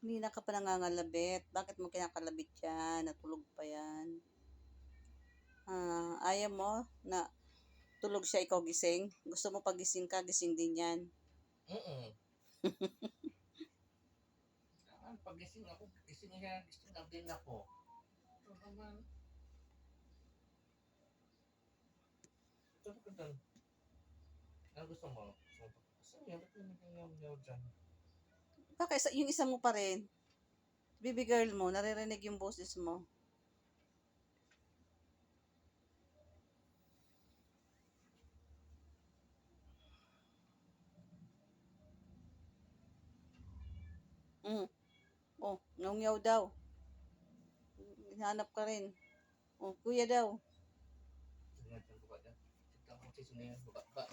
Hindi na ka pa nangangalabit. Bakit mo kinakalabit yan? Natulog pa yan. Ayaw mo na tulog siya, ikaw gising? Gusto mo pag gising ka, gising din yan. Pag gising ako, gising niya, gising lang din ako. Ito naman. Ito ka doon. Ano gusto mo? Kasi nga, ba't naman nangyayam dyan? Baka yung isa mo pa rin. Baby girl mo, naririnig yung boses mo. Oh, ngaw daw. Hanap ka rin. Oh, kuya daw. Tignan ko ba dyan? Tignan ko, sino yan? Baba.